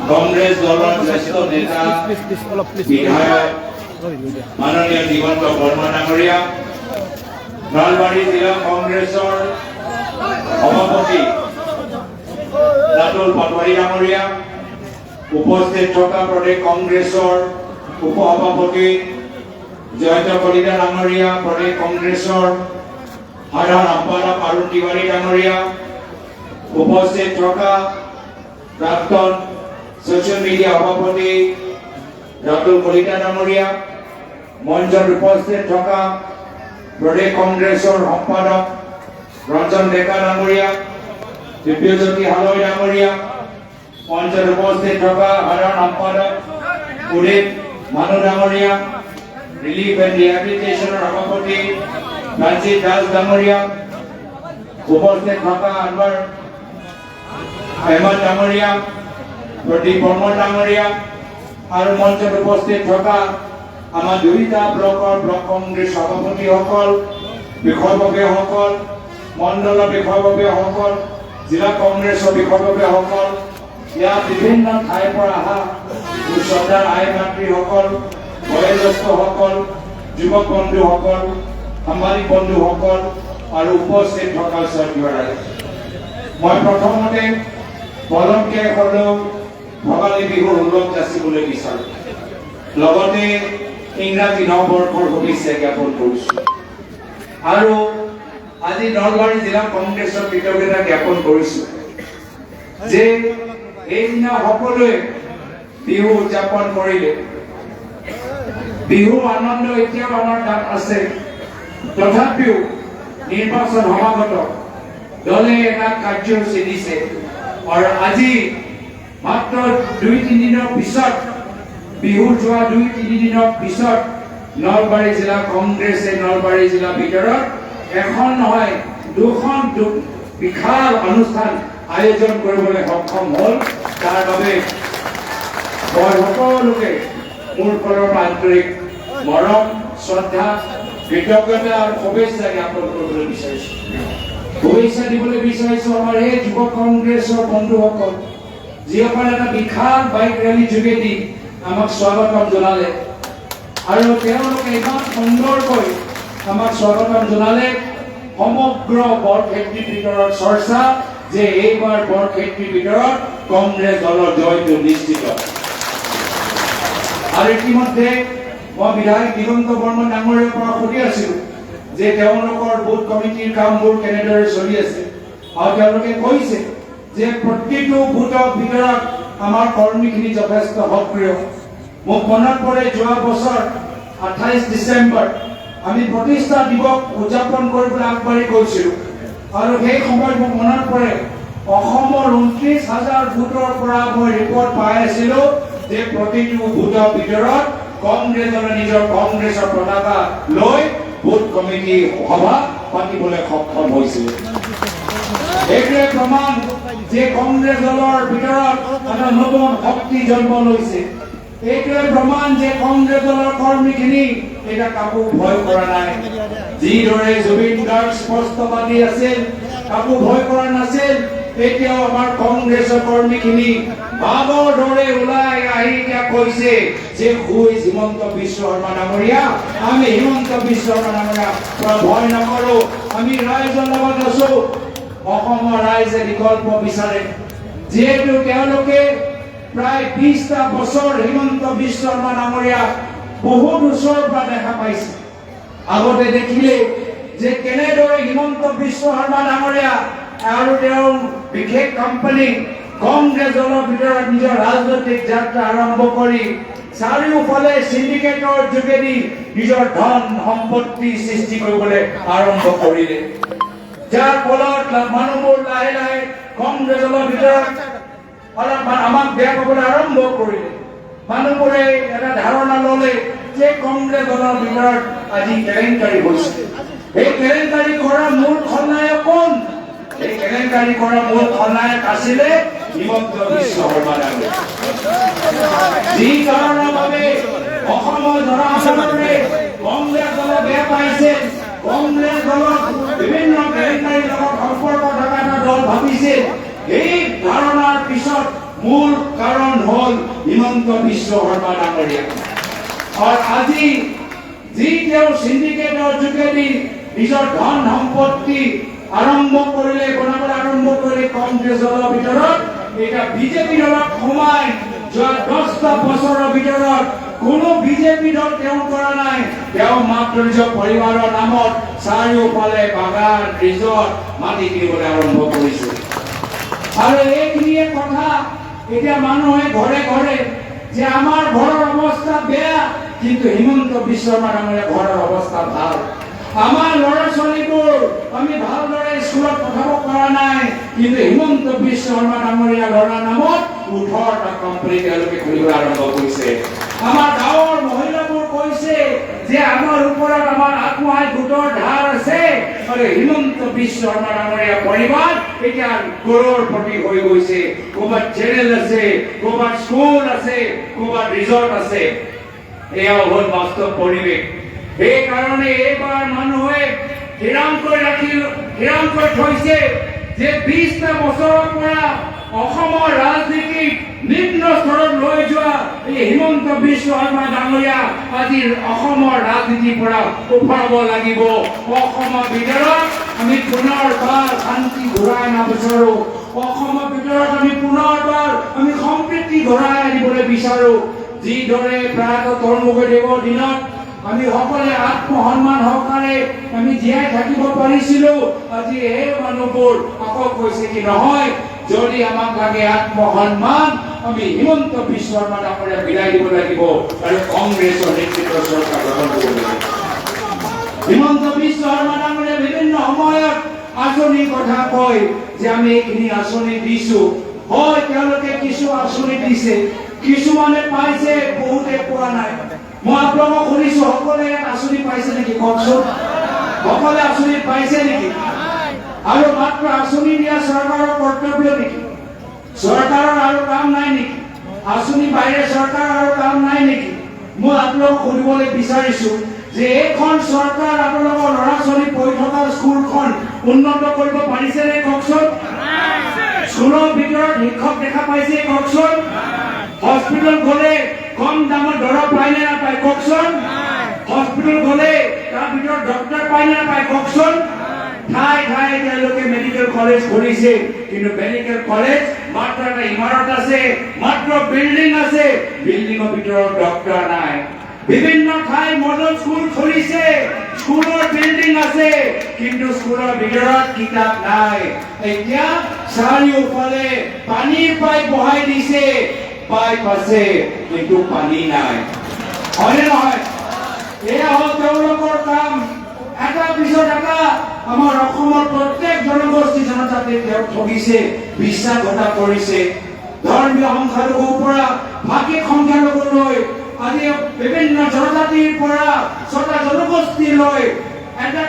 কংগ্ৰেছ দলৰ জ্যেষ্ঠ নেতা বিধায়ক মাননীয় দিগন্ত বৰ্মা ডাঙৰীয়া, নলবাৰী জিলা কংগ্ৰেছৰ সভাপতি ৰাতুল পাটোৱাৰী ডাঙৰীয়া, উপস্থিত থকা প্ৰদেশ কংগ্ৰেছৰ উপসভাপতি জয়ন্ত কলিতা ডাঙৰীয়া, প্ৰদেশ কংগ্ৰেছৰ সাধাৰণ সম্পাদক অৰুণ তিৱাৰী ডাঙৰীয়া, উপস্থিত থকা প্ৰাক্তন ছ'চিয়েল মিডিয়া সভাপতি ৰাতুল কলিতা ডাঙৰীয়া, মঞ্চত উপস্থিত থকা প্ৰদেশ কংগ্ৰেছৰ সম্পাদক ৰঞ্জন ডেকা ডাঙৰীয়া, দিব্যজ্যোতি হালৈ ডাঙৰীয়া, মঞ্চত উপস্থিত থকা সাধাৰণ সম্পাদক উদিত মানু ডাঙৰীয়া, ৰিলিফ এণ্ড ৰিহেবিলিটেশ্যনৰ সভাপতি ৰঞ্জিত দাস ডাঙৰীয়া, উপস্থিত থকা আনৱাৰ আহমেদ ডাঙৰীয়া, প্ৰদীপ বৰ্মন ডাঙৰীয়া আৰু মঞ্চত উপস্থিত থকা আমাৰ দুয়োটা ব্লকৰ ব্লক কংগ্ৰেছ সভাপতিসকল, বিষয়ববীয়াসকল, মণ্ডলৰ বিষয়ববীয়াসকল, জিলা কংগ্ৰেছৰ বিষয়ববীয়াসকল, ইয়াৰ বিভিন্ন ঠাইৰ পৰা অহা শ্ৰদ্ধাৰ আই মাতৃসকল, বয়োজ্যেষ্ঠসকল, যুৱক বন্ধুসকল, সাংবাদিক বন্ধুসকল আৰু উপস্থিত থকা শ্ৰদ্ধেয় ৰাইজ, মই প্ৰথমতে পলমকৈ হ'লেও ভোগালী বিহুৰ উল্লেখ যাচিবলৈ বিচাৰোঁ। লগতে ইংৰাজী নৱবৰ্ষৰ শুভেচ্ছা জ্ঞাপন কৰিছোঁ আৰু আজি নলবাৰী জিলা কংগ্ৰেছৰ কৃতজ্ঞতা জ্ঞাপন কৰিছোঁ যে এইদিনা সকলোৱে বিহু উদযাপন কৰিলে। বিহু আনন্দ এতিয়াও আমাৰ তাত আছে, তথাপিও নিৰ্বাচন সমাগত দলে এটা কাৰ্যসূচী দিছে আৰু আজি মাত্ৰ 2-3 দিনৰ পিছত, বিহুৰ যোৱা 2-3 দিনৰ পিছত নলবাৰী জিলা কংগ্ৰেছে নলবাৰী জিলাৰ ভিতৰত এখন নহয় দুখন বিশাল অনুষ্ঠান আয়োজন কৰিবলৈ সক্ষম হ'ল। তাৰ বাবে মই সকলোকে মোৰ ফালৰ পৰা আন্তৰিক মৰম, শ্ৰদ্ধা, কৃতজ্ঞতা আৰু শুভেচ্ছা জ্ঞাপন কৰিবলৈ বিচাৰিছোঁ। শুভেচ্ছা দিবলৈ বিচাৰিছোঁ আমাৰ এই যুৱ কংগ্ৰেছৰ বন্ধুসকল, যিসকলে এটা বিশাল বাইক ৰেলী যোগেদি আমাক স্বাগতম জনালে আৰু তেওঁলোকে ইমান সুন্দৰকৈ আমাক স্বাগতম জনালে। সমগ্ৰ বৰক্ষেত্ৰীৰ ভিতৰত চৰ্চা যে এইবাৰ বৰক্ষেত্ৰীৰ ভিতৰত কংগ্ৰেছ দলৰ জয়টো নিশ্চিত। আৰু ইতিমধ্যে মই বিধায়ক দিগন্ত বৰ্মন ডাঙৰীয়াৰ পৰা সুধি আছিলোঁ যে তেওঁলোকৰ বুথ কমিটিৰ কামবোৰ কেনেদৰে চলি আছে আৰু তেওঁলোকে কৈছে যে প্ৰতিটো বুথৰ ভিতৰত আমাৰ কৰ্মীখিনি যথেষ্ট সক্ৰিয়। মোক মনত পৰে যোৱা বছৰ 28 ডিচেম্বৰ আমি প্ৰতিষ্ঠা দিৱস উদযাপন কৰিবলৈ আগবাঢ়ি গৈছিলোঁ আৰু সেই সময়ত মোক মনত পৰে অসমৰ 29,000 বুথৰ পৰা মই ৰিপৰ্ট পাই আছিলোঁ যে প্ৰতিটো বুথৰ ভিতৰত কংগ্ৰেছ দলে নিজৰ কংগ্ৰেছৰ পতাকা লৈ বুথ কমিটি সভা পাতিবলৈ সক্ষম হৈছিল। এইটোৱে প্ৰমাণ যে কংগ্ৰেছ দলৰ ভিতৰত এটা নতুন শক্তি জন্ম লৈছে। এইটোৱে প্ৰমাণ যে কংগ্ৰেছ দলৰ কৰ্মীখিনি এটা কাকো ভয় কৰা নাই। যিদৰে জুবিন গাৰ্গ স্পষ্টবাদী আছিল, কাকো ভয় কৰা নাছিল, এতিয়াও আমাৰ কংগ্ৰেছৰ কৰ্মীখিনি বাঘৰ দৰে ওলাই আহি এতিয়া কৈছে যে হিমন্ত বিশ্ব শৰ্মা ডাঙৰীয়া, আমি হিমন্ত বিশ্ব শৰ্মা ডাঙৰীয়া ভয় নকৰোঁ, আমি ৰাইজৰ লগত আছোঁ। অসমৰ ৰাইজে বিকল্প বিচাৰে, যিহেতু তেওঁলোকে প্ৰায় 20টা বছৰ হিমন্ত বিশ্ব শৰ্মা ডাঙৰীয়া বহুত ওচৰৰ পৰা দেখা পাইছে। আগতে দেখিলে যে কেনেদৰে হিমন্ত বিশ্ব শৰ্মা ডাঙৰীয়া আৰু তেওঁৰ বিশেষ কোম্পানী কংগ্ৰেছ দলৰ ভিতৰত নিজৰ ৰাজনৈতিক যাত্ৰা আৰম্ভ কৰি চাৰিওফালে সিন্ডিকেটৰ যোগেদি নিজৰ ধন সম্পত্তি সৃষ্টি কৰিবলৈ আৰম্ভ কৰিলে, যাৰ ফলত মানুহবোৰ লাহে লাহে কংগ্ৰেছ দলৰ ভিতৰত অলপমান আমাক বেয়া পাবলৈ আৰম্ভ কৰিলে। মানুহবোৰে এটা ধাৰণা ল'লে যে কংগ্ৰেছ দলৰ ভিতৰত আজি কেলেংকাৰী হৈছে। এই কেলেংকাৰী কৰা মূল খলনায়ক কোন? এই কেলেংকাৰী কৰা মূল খলনায়ক আছিলে হিমন্ত বিশ্ব শৰ্মা ডাঙৰীয়া। যি কাৰণৰ বাবে অসমৰ জনসাধাৰণে কংগ্ৰেছ দলক বেয়া পাইছে, কংগ্ৰেছ দলক বিভিন্ন কেলেংকাৰীৰ লগত সম্পৰ্ক থকা এটা দল ভাবিছে, এই ধাৰণাৰ পিছত মূল কাৰণ হ'ল হিমন্ত বিশ্ব শৰ্মা ডাঙৰীয়া। আৰু আজি যি তেওঁ সিন্ডিকেটৰ যোগেদি নিজৰ ধন সম্পত্তি আৰম্ভ কৰিলে, বনাবলৈ আৰম্ভ কৰিলে কংগ্ৰেছ দলৰ ভিতৰত, এতিয়া বিজেপি দলত সোমাই যোৱা 10টা বছৰৰ ভিতৰত কোনো বিজেপি দল তেওঁ কৰা নাই। তেওঁ মাত্ৰ নিজৰ পৰিবাৰৰ নামত চাৰিওফালে বাগান ৰিজৰ্ট মাটি কিনিবলৈ আৰম্ভ কৰিছে। আৰু এইখিনিয়ে কথা এতিয়া মানুহে ঘৰে ঘৰে যে আমাৰ ঘৰৰ অৱস্থা বেয়া, কিন্তু হিমন্ত বিশ্ব শৰ্মা ডাঙৰীয়া ঘৰৰ অৱস্থা ভাল। আমাৰ ল'ৰা ছোৱালীবোৰ আমি ভালদৰে স্কুলত পঠাব পৰা নাই, কিন্তু হিমন্ত বিশ্ব শৰ্মা ডাঙৰীয়া ল'ৰাৰ নামত 18টা কোম্পানী তেওঁলোকে খুলিবলৈ আৰম্ভ কৰিছে। আমাৰ গাঁৱৰ মহিলাবোৰ কৈছে যে আমাৰ ওপৰত আমাৰ আত্মসহায়ক গোটৰ ধাৰ আছে, আৰু হিমন্ত বিশ্ব শৰ্মা ডাঙৰীয়া পৰিবাৰ এতিয়া কৰোড়পতি হৈ গৈছে। ক'ৰবাত জেনেৰেল আছে, ক'ৰবাত স্কুল আছে, ক'ৰবাত ৰিজৰ্ট আছে। এয়াও হ'ল বাস্তৱ পৰিৱেশ। সেইকাৰণে এইবাৰ মানুহে থিৰাং কৰি থৈছে যে 20টা বছৰৰ পৰা অসমৰ ৰাজনীতিক নিম্ন স্তৰত লৈ যোৱা এই হিমন্ত বিশ্ব শৰ্মা ডাঙৰীয়া আজি অসমৰ ৰাজনীতিৰ পৰা উফৰাব লাগিব। অসমৰ ভিতৰত আমি পুনৰবাৰ শান্তি ঘূৰাই নাবিচাৰো। অসমৰ ভিতৰত আমি পুনৰবাৰ আমি সম্প্ৰীতি ঘূৰাই আনিবলৈ বিচাৰো। যিদৰে প্ৰায়ত তৰুণগদেৱৰ দিনত আমি সকলে আত্মসন্মান সহকাৰে আমি জীয়াই থাকিব পাৰিছিলো, আজি এই মানুহবোৰ আকৌ কৈছে কি নহয়, যদি আমাক লাগে আত্মসন্মান, আমি হিমন্ত বিশ্ব শৰ্মা ডাঙৰীয়াক বিদায় দিব লাগিব আৰু কংগ্ৰেছৰ নেতৃত্বৰ চৰকাৰ গঠন কৰিব লাগিব। হিমন্ত বিশ্ব শৰ্মা ডাঙৰীয়া বিভিন্ন সময়ত আঁচনিৰ কথা কয় যে আমি এইখিনি আঁচনি দিছো। হয়, তেওঁলোকে কিছু আঁচনি দিছে, কিছুমানে পাইছে, বহুতে পোৱা নাই। মই আপোনালোকক সুধিছো, সকলে আঁচনি পাইছে নেকি? কওকচোন, সকলে আঁচনি পাইছে নেকি? আৰু মাত্ৰ আঁচনি দিয়া চৰকাৰৰ কৰ্তব্য নেকি? চৰকাৰৰ আৰু কাম নাই নেকি? আঁচনি বাহিৰে চৰকাৰৰ আৰু কাম নাই নেকি? মই আপোনালোকক সুধিবলৈ বিচাৰিছো যে এইখন চৰকাৰ আপোনালোকৰ ল'ৰা ছোৱালী পঢ়ি থকা স্কুলখন উন্নত কৰিব পাৰিছে নে? কওকচোন। স্কুলৰ ভিতৰত শিক্ষক দেখা পাইছে? কওকচোন। হস্পিটেল গ'লে কম দামত দৰৱ পায় নে নাপায়? কওকচোন। হস্পিটেল গ'লে তাৰ ভিতৰত ডক্টৰ পায় নে নাপায়? কওকচোন। ঠাই ঠাই তেওঁলোকে মেডিকেল কলেজ খুলিছে, কিন্তু মেডিকেল কলেজ মাত্ৰ এটা ইমাৰত আছে, মাত্ৰ বিল্ডিং আছে, বিল্ডিঙৰ ভিতৰত ডক্টৰ নাই। বিভিন্ন ঠাই মডেল স্কুল খুলিছে, স্কুলৰ বিল্ডিং আছে, কিন্তু স্কুলৰ ভিতৰত কিতাপ নাই। এতিয়া চাৰিওফালে পানীৰ পাইপ বহাই দিছে, পাইপ আছে কিন্তু পানী নাই। হয়নে নহয়? এয়া হ'ল তেওঁলোকৰ কাম। এটা পিছত এটা আমাৰ অসমৰ প্ৰত্যেক জনগোষ্ঠী জনজাতিক তেওঁ ঠগিছে, বিশ্বাসঘাতকতা কৰিছে। ধৰ্মীয় সংখ্যালঘুৰ পৰা ভাষিক সংখ্যালঘুলৈ আজি বিভিন্ন জনজাতিৰ পৰা ছটা জনগোষ্ঠীলৈ এটা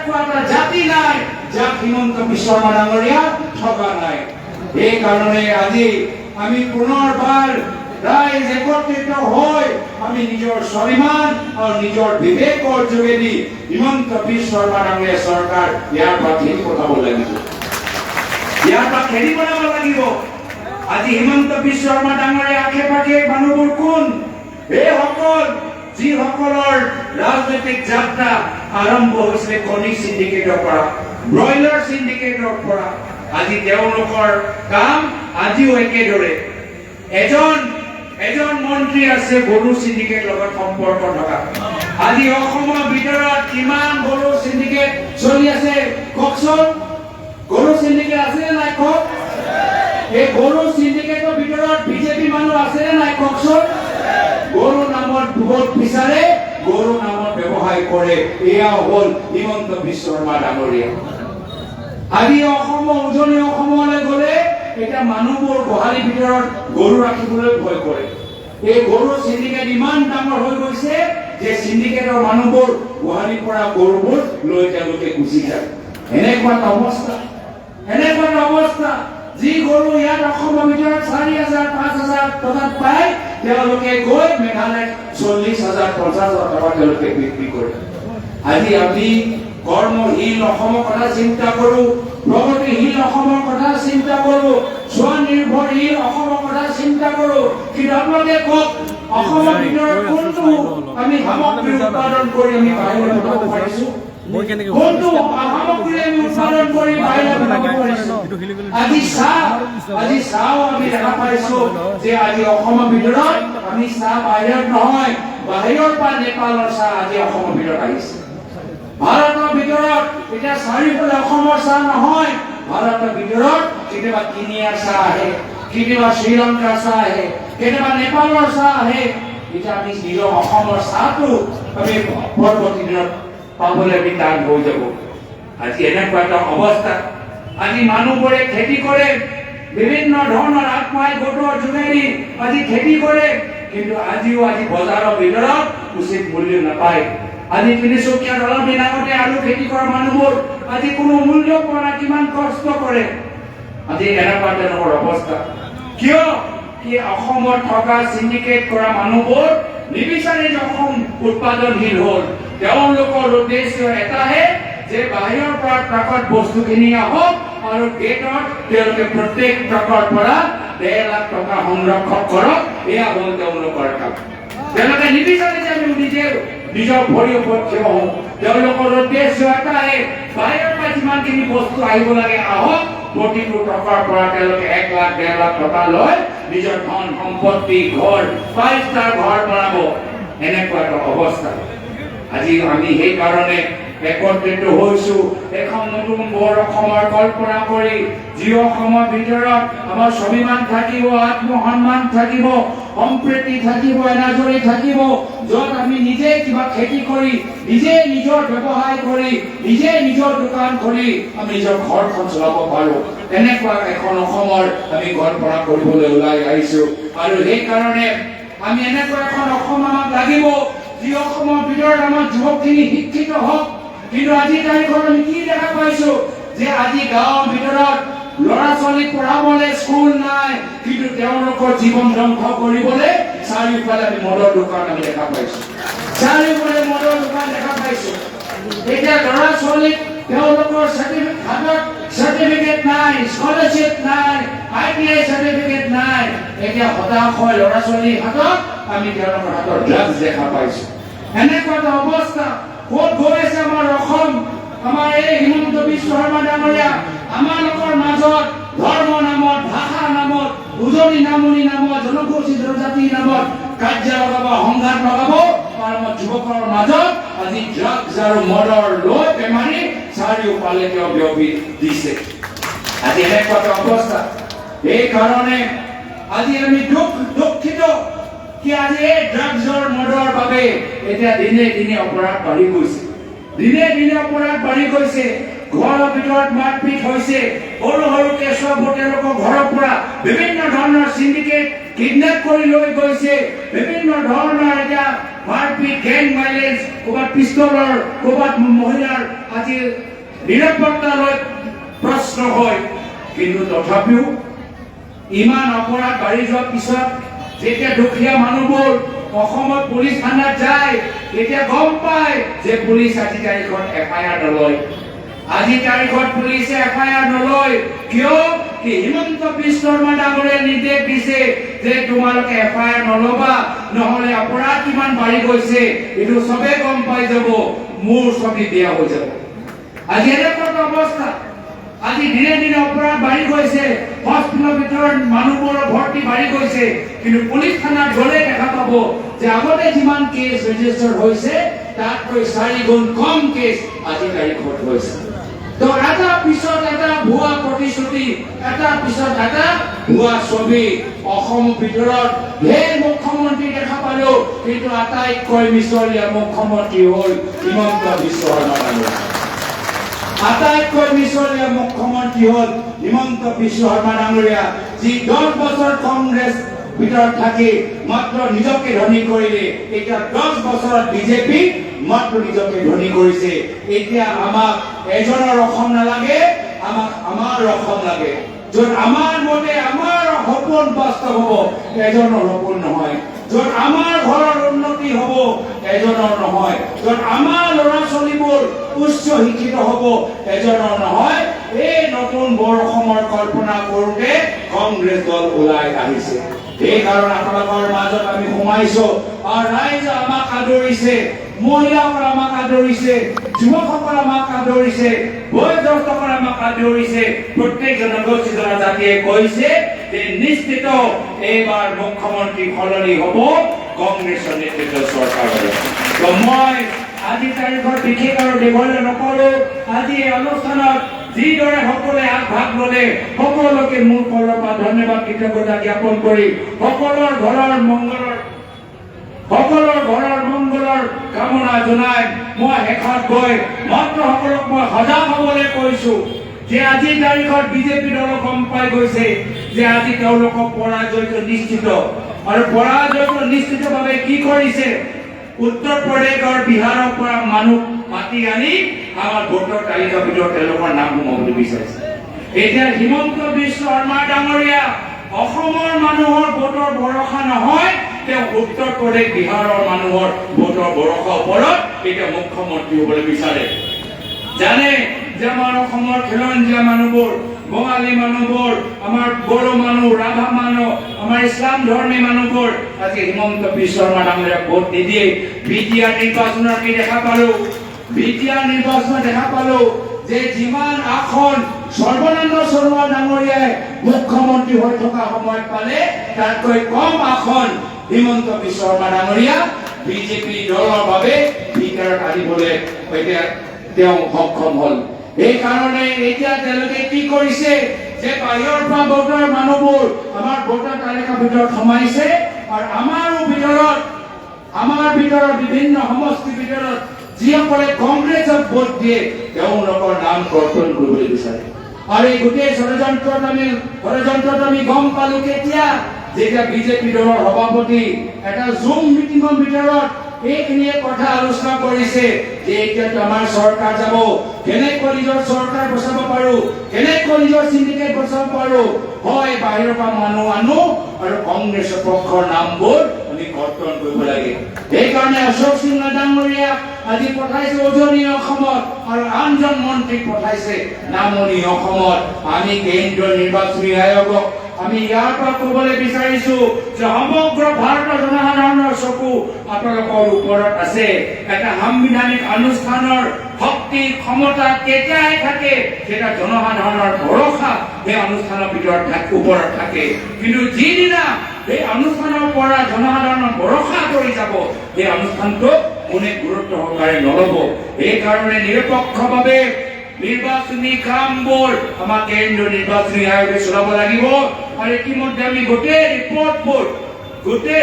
জাতি নাই যাক হিমন্ত বিশ্ব শৰ্মা ডাঙৰীয়া ঠগা নাই। সেইকাৰণে আজি আমি পুনৰবাৰ ৰাইজ একত্ৰিত হৈ আমি নিজৰ স্বাভিমান আৰু নিজৰ বিবেকৰ যোগেদি হিমন্ত বিশ্ব শৰ্মা ডাঙৰীয়া চৰকাৰ ইয়াৰ পৰা খেদি পঠাব লাগিব, ইয়াৰ পৰা খেদি পঠাব লাগিব। আজি হিমন্ত বিশ্ব শৰ্মা ডাঙৰীয়া আশে পাশে মানুহবোৰ কোন? এইসকল যিসকলৰ ৰাজনৈতিক যাত্ৰা আৰম্ভ হৈছিলে কণী চিণ্ডিকেটৰ পৰা, ব্ৰইলাৰ চিণ্ডিকেটৰ পৰা। আজি তেওঁলোকৰ কাম আজিও একেদৰে। এজন মন্ত্ৰী আছে গৰু চিণ্ডিকেট লগত সম্পৰ্ক থকা। আজি অসমৰ ভিতৰত কিমান গৰু চিণ্ডিকেট চলি আছে কওকচোন? গৰু চিণ্ডিকেট আছে নে নাই কওক? এই গৰু চিণ্ডিকেটৰ ভিতৰত বিজেপি মানুহ আছে নে নাই কওকচোন? গৰু নামত ভোট বিচাৰে, গৰু নামত ব্যৱসায় কৰে। এয়া হ'ল হিমন্ত বিশ্ব শৰ্মা ডাঙৰীয়া। আজি অসমৰ উজনি অসমলৈ গ'লে এতিয়া মানুহবোৰ গোহালিৰ ভিতৰত গৰু ৰাখিবলৈ ভয় কৰে। এই গৰু চিণ্ডিকেট ইমান ডাঙৰ হৈ গৈছে যে চিণ্ডিকেটৰ মানুহবোৰ গোহালিৰ পৰা গৰুবোৰ লৈ তেওঁলোকে গুচি যায়। এনেকুৱা এটা অৱস্থা। যি গৰু ইয়াত অসমৰ ভিতৰত 4,000, 5,000 টকাত পায়, তেওঁলোকে গৈ মেঘালয়ত 40,000, 50,000 টকা তেওঁলোকে বিক্ৰী কৰে। আজি আমি কৰ্মহীন অসমৰ কথা চিন্তা কৰো, প্ৰগতিশীল অসমৰ কথা চিন্তা কৰো, স্বনিৰ্ভৰশীল অসমৰ কথা চিন্তা চিন্তা কৰোঁ কিন্তু আপোনালোকে কওক অসমৰ ভিতৰত কোনটো আমি সামগ্ৰী উৎপাদন কৰি আমি বাহিৰলৈ পঠাব পাৰিছোঁ কোনটো সামগ্ৰী আমি উৎপাদন কৰি বাহিৰলৈ পঠাব পাৰিছোঁ আজি চাহ আমি দেখা পাইছোঁ যে আজি অসমৰ ভিতৰত আমি চাহ বাহিৰত নহয় বাহিৰৰ পৰা নেপালৰ চাহ আজি অসমৰ ভিতৰত আহিছে ভাৰতৰ ভিতৰত এতিয়া চাৰিওফালে অসমৰ চাহ নহয় ভাৰতৰ ভিতৰত কেতিয়াবা কেনিয়াৰ চাহ আহে কেতিয়াবা শ্ৰীলংকাৰ চাহ আহে কেতিয়াবা নেপালৰ চাহ আহে এতিয়া আমি নিজৰ অসমৰ চাহটো আমি পৰৱৰ্তী দিনত পাবলৈ আমি টান হৈ যাব আজি এনেকুৱা এটা অৱস্থা আজি মানুহবোৰে খেতি কৰে বিভিন্ন ধৰণৰ আত্মসহায়ক গোটৰ যোগেদি আজি খেতি কৰে কিন্তু আজি বজাৰৰ ভিতৰত উচিত মূল্য নাপায় আজি তিনিচুকীয়া দলৰ দিনাগতে আলু খেতি কৰা মানুহবোৰ আজি কোনো মূল্য পোৱা নাই কিমান কষ্ট কৰে আজি এনেকুৱা ধৰণৰ অৱস্থা কিয় কি অসমত থকা সিন্ডিকেট কৰা মানুহবোৰ নিবিচাৰে যে অসম উৎপাদনশীল হ'ল তেওঁলোকৰ উদ্দেশ্য এটাহে যে বাহিৰৰ পৰা ট্ৰাকত বস্তুখিনি আহক আৰু গেটত তেওঁলোকে প্ৰত্যেক ট্ৰাকৰ পৰা 1.5 লাখ টকা সংৰক্ষণ কৰক এয়া হ'ল তেওঁলোকৰ কাম তেওঁলোকে নিবিচাৰে যে আমি নিজে নিজৰ ভৰিৰ ওপৰত থিয় হওঁ তেওঁলোকৰ উদ্দেশ্য এটাহে বাহিৰৰ পৰা যিমানখিনি বস্তু আহিব লাগে আহক প্ৰতিটো টকাৰ পৰা তেওঁলোকে 1 লাখ 1.5 লাখ টকা লৈ নিজৰ ধন সম্পত্তি ঘৰ 5-star ঘৰ বনাব এনেকুৱা এটা অৱস্থা আজি আমি সেইকাৰণে একত্ৰিত হৈছো এখন নতুন বৰ অসমৰ কল্পনা কৰি যি অসমৰ ভিতৰত আমাৰ স্বাভিমান থাকিব আত্মসন্মান থাকিব সম্প্ৰীতি থাকিব এনাজৰি থাকিব য'ত আমি নিজে কিবা খেতি কৰি নিজে নিজৰ ব্যৱসায় কৰি নিজে নিজৰ দোকান কৰি আমি নিজৰ ঘৰখন চলাব পাৰো এনেকুৱা এখন অসমৰ আমি কল্পনা কৰিবলৈ ওলাই আহিছো আৰু সেইকাৰণে আমি এনেকুৱা এখন অসম আমাক লাগিব যি অসমৰ ভিতৰত আমাৰ যুৱকখিনি শিক্ষিত হওক কিন্তু আজি তাৰিখত আমি কি দেখা পাইছো যে আজি গাঁৱৰ ভিতৰত ল'ৰা ছোৱালী পঢ়াবলৈ স্কুল নাই কিন্তু তেওঁলোকৰ জীৱন ধ্বংস কৰিবলৈ চাৰিওফালে আমি মদৰ দোকান আমি দেখা পাইছো চাৰিওফালে মদৰ দোকান দেখা পাইছো এতিয়া ল'ৰা ছোৱালী তেওঁলোকৰ চাৰ্টিফিকেট নাই স্কলাৰশ্বিপ নাই ITI চাৰ্টিফিকেট নাই এতিয়া হতাশ হৈ ল'ৰা ছোৱালীৰ হাতত আমি তেওঁলোকৰ হাতত ড্ৰাগছ দেখা পাইছো এনেকুৱা এটা অৱস্থা ক'ত গৈ আছে আমাৰ অসম আমাৰ এই হিমন্ত বিশ্ব শৰ্মা ডাঙৰীয়া আমাৰ লোকৰ মাজত ধৰ্ম নামত ভাষা নামত উজনি নামনি নামত জনগোষ্ঠী জনজাতি নামত কাৰ্য লগাব সংঘাত লগাব আৰু আমাৰ যুৱকৰ মাজত আজি ড্ৰাগছ আৰু মদৰ লৈ বেমাৰী চাৰিওফালে তেওঁ বিয়পি দিছে আজি এনেকুৱা এটা অৱস্থা এইকাৰণে আজি আমি দুখিত কি আজি এই ড্ৰাগছৰ মদৰ বাবে এতিয়া দিনে দিনে অপৰাধ বাঢ়ি গৈছে দিনে দিনে অপৰাধ বাঢ়ি গৈছে ঘৰৰ ভিতৰত মাৰপিট হৈছে সৰু সৰু কেঁচুৱা তেওঁলোকৰ ঘৰৰ পৰা বিভিন্ন ধৰণৰ সিন্ডিকেট কিডনেপ কৰি লৈ গৈছে বিভিন্ন ধৰণৰ এতিয়া মাৰপিট গেং ভাইলেন্স ক'ৰবাত পিস্তলৰ ক'ৰবাত মহিলাৰ আজি নিৰাপত্তা লৈ প্ৰশ্ন হয় কিন্তু তথাপিও ইমান অপৰাধ বাঢ়ি যোৱাৰ পিছত যেতিয়া দুখীয়া মানুহবোৰ অসমত পুলিচ থানাত যায় তেতিয়া গম পায় যে পুলিচ আজি তাৰিখত FIR নলয় আজি তাৰিখত পুলিচে FIR নলয় কিয় কি হিমন্ত বিশ্ব শৰ্মা ডাঙৰীয়াই নিৰ্দেশ দিছে যে তোমালোকে FIR নলবা নহলে অপৰাধ কিমান বাঢ়ি গৈছে এইটো সবে গম পাই যাব মোৰ ছবি বেয়া হৈ যাব আজি এনেকুৱা অৱস্থা আজি দিনে দিনে অপৰাধ বাঢ়ি গৈছে হস্পিটেলৰ ভিতৰত মানুহবোৰৰ ভৰ্তি বাঢ়ি গৈছে কিন্তু পুলিচ থানাত গ'লে দেখা পাব যে আগতে যিমান কেছ ৰেজিষ্টাৰ হৈছে তাতকৈ 4 গুণ কম কেছ আজি তাৰিখত হৈছে তো এটা পিছত এটা ভুৱা প্ৰতিশ্ৰুতি এটা পিছত এটা ভুৱা ছবি অসম ভিতৰত ঢেৰ মুখ্যমন্ত্ৰী দেখা পালো কিন্তু আটাইতকৈ মিছলীয়া মুখ্যমন্ত্ৰী হ'ল হিমন্ত বিশ্ব শৰ্মা ডাঙৰীয়া আটাইতকৈ মিছলীয়া মুখ্যমন্ত্ৰী হ'ল হিমন্ত বিশ্ব শৰ্মা ডাঙৰীয়া যি 10 বছৰ কংগ্ৰেছ ভিতৰত থাকি মাত্ৰ নিজকে ধনী কৰিলে এতিয়া 10 বছৰত বিজেপি মাত্ৰ নিজকে ধনী কৰিছে এতিয়া আমাক এজনৰ অসম নালাগে আমাক আমাৰ অসম লাগে য'ত আমাৰ মতে আমাৰ সপোন বাস্তৱ হ'ব এজনৰ সপোন নহয় য'ত আমাৰ ঘৰৰ উন্নতি হ'ব এজনৰ নহয় য'ত আমাৰ ল'ৰা ছোৱালীবোৰ উচ্চ শিক্ষিত হ'ব এজনৰ নহয় এই নতুন বৰ অসমৰ কল্পনা কৰোঁতে কংগ্ৰেছ দল ওলাই আহিছে সেইকাৰণে আপোনালোকৰ মাজত আমি সোমাইছো আৰু ৰাইজে আমাক আদৰিছে, মহিলাসকলে আমাক আদৰিছে, যুৱকসকলে আমাক আদৰিছে, বয়োজ্যেষ্ঠসকলে আমাক আদৰিছে। প্ৰত্যেক জনগোষ্ঠী জনজাতিয়ে কৈছে যে নিশ্চিত এইবাৰ মুখ্যমন্ত্ৰী সলনি হ'ব কংগ্ৰেছৰ নেতৃত্বৰ চৰকাৰৰ। মই আজি তাৰিখত বিশেষ আৰু দীঘলীয়া নকৰো। আজি এই অনুষ্ঠানত যিদৰে সকলোৱে আগভাগ ল'লে সকলোকে মোৰ ফালৰ পৰা ধন্যবাদ কৃতজ্ঞতা জ্ঞাপন কৰি সকলোৰ ঘৰৰ মংগলৰ কামনা জনাই মই শেষত গৈ মাত্ৰ সকলক মই সজাগ হ'বলৈ কৈছো যে আজি তাৰিখত বিজেপি দল গম পাই গৈছে যে আজি তেওঁলোকৰ পৰাজয়টো নিশ্চিত। আৰু পৰাজয়টো নিশ্চিতভাৱে কি কৰিছে, উত্তৰ প্ৰদেশ আৰু বিহাৰৰ পৰা মানুহ মাতি আনি আমাৰ ভোটৰ তালিকাৰ ভিতৰত তেওঁলোকৰ নাম সোমাবলৈ বিচাৰিছে। এতিয়া হিমন্ত বিশ্ব শৰ্মা ডাঙৰীয়া অসমৰ মানুহৰ ভোটৰ ভৰসা নহয়, তেওঁ উত্তৰ প্ৰদেশ বিহাৰৰ মানুহৰ ভোটৰ ভৰসা ওপৰত এতিয়া মুখ্যমন্ত্ৰী হ'বলৈ বিচাৰে। জানে যে আমাৰ অসমৰ খিলঞ্জীয়া মানুহবোৰ, বঙালী মানুহবোৰ, আমাৰ বড়ো মানুহ, ৰাভা মানুহ, আমাৰ ইছলাম ধৰ্মী মানুহবোৰ আজি হিমন্ত বিশ্ব শৰ্মা ডাঙৰীয়াক ভোট নিদিয়ে। বিটিআৰ নিৰ্বাচনত আমি দেখা পালো যে যিমান আসন সৰ্বানন্দ সোণোৱাল ডাঙৰীয়াই মুখ্যমন্ত্ৰী হৈ থকা সময়ত পালে তাতকৈ কম আসন হিমন্ত বিশ্ব শৰ্মা ডাঙৰীয়া বিজেপি দলৰ বাবে ভিতৰত আনিবলৈ এতিয়া তেওঁ সক্ষম হ'ল। সেইকাৰণে এতিয়া তেওঁলোকে কি কৰিছে যে বাহিৰৰ পৰা ভোটৰ মানুহবোৰ আমাৰ ভোটাৰ তালিকাৰ ভিতৰত সোমাইছে আৰু আমাৰ ভিতৰত বিভিন্ন সমষ্টিৰ ভিতৰত যিসকলে কংগ্ৰেছক ভোট দিয়ে তেওঁলোকৰ নাম কৰ্তন কৰিবলৈ বিচাৰে। আৰু এই গোটেই ষড়যন্ত্ৰত আমি গম পালো কেতিয়া, যেতিয়া বিজেপি দলৰ সভাপতি এটা জুম মিটিঙৰ ভিতৰত এইখিনিয়ে কথা আলোচনা কৰিছে যে এতিয়াতো আমাৰ চৰকাৰ যাব, কেনেকৈ নিজৰ চৰকাৰ বচাব পাৰো, কেনেকৈ নিজৰ চিণ্ডিকেট বচাব পাৰো, হয় বাহিৰৰ পৰা মানুহ আনো আৰু কংগ্ৰেছৰ পক্ষৰ নামবোৰ আমি কৰ্তন কৰিব লাগে। সেইকাৰণে অশোক সিংহ ডাঙৰীয়াক আজি পঠাইছে উজনি অসমত আৰু আনজন মন্ত্ৰীক পঠাইছে নামনি অসমত। আমি কেন্দ্ৰীয় নিৰ্বাচনী আয়োগক আমি ইয়াৰ পৰা ক'বলৈ বিচাৰিছো যে সমগ্ৰ ভাৰতৰ জনসাধাৰণৰ চকু আপোনালোকৰ ওপৰত আছে। এটা সাংবিধানিক অনুষ্ঠানৰ শক্তি ক্ষমতা কেতিয়াই থাকে সেটা জনসাধাৰণৰ ভৰসা সেই অনুষ্ঠানৰ ভিতৰত ওপৰত থাকে, কিন্তু যিদিনা এই অনুষ্ঠানৰ পৰা জনসাধাৰণৰ ভৰসা কৰি যাব সেই অনুষ্ঠানটো কোনে গুৰুত্ব সহকাৰে নল'ব। সেইকাৰণে নিৰপেক্ষভাৱে নিৰ্বাচনী কামবোৰ আমাৰ কেন্দ্ৰীয় নিৰ্বাচনী আয়োগে চলাব লাগিব। আৰু ইতিমধ্যে আমি গোটেই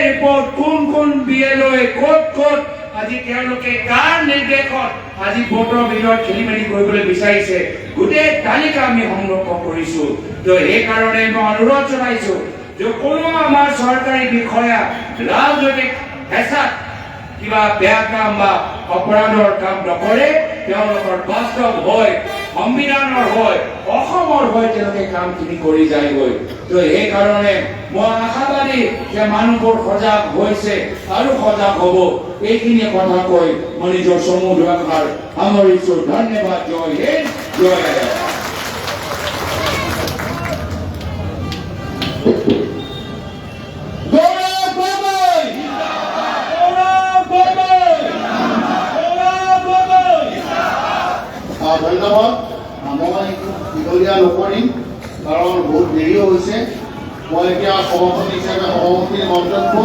ৰিপৰ্ট কোন বিএলঅ'য়ে ক'ত আজি তেওঁলোকে কাৰ নিৰ্দেশত আজি ভোটৰ ভিতৰত খেলি মেলি কৰিবলৈ বিচাৰিছে গোটেই তালিকা আমি সংগ্ৰহ কৰিছো। তো সেইকাৰণে মই অনুৰোধ জনাইছো যে কোনো আমাৰ চৰকাৰী বিষয়া ৰাজনৈতিক হেঁচাত কিবা বেয়া কাম বা অপৰাধৰ কাম নকৰে, তেওঁলোকৰ বাস্তৱ হয়, সংবিধানৰ হয়, অসমৰ হয় তেওঁলোকে কামখিনি কৰি যায়গৈ। তো সেইকাৰণে মই আশাবাদী যে মানুহবোৰ সজাগ হৈছে আৰু সজাগ হ'ব। এইখিনিয়ে কথা কৈ মই নিজৰ চমু দুআষাৰ সামৰিছো। ধন্যবাদ। জয় হিন্দ, জয় আজাদ। ধন্যবাদ। মই দীঘলীয়া নকৰিম কাৰণ বহুত দেৰি হৈছে। মই এতিয়া সভাপতি হিচাপে সভাপতিৰ মন্তব্য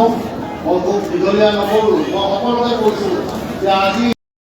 মই খুব দীঘলীয়া নকৰোঁ। মই সকলোকে কৈছোঁ যে আজি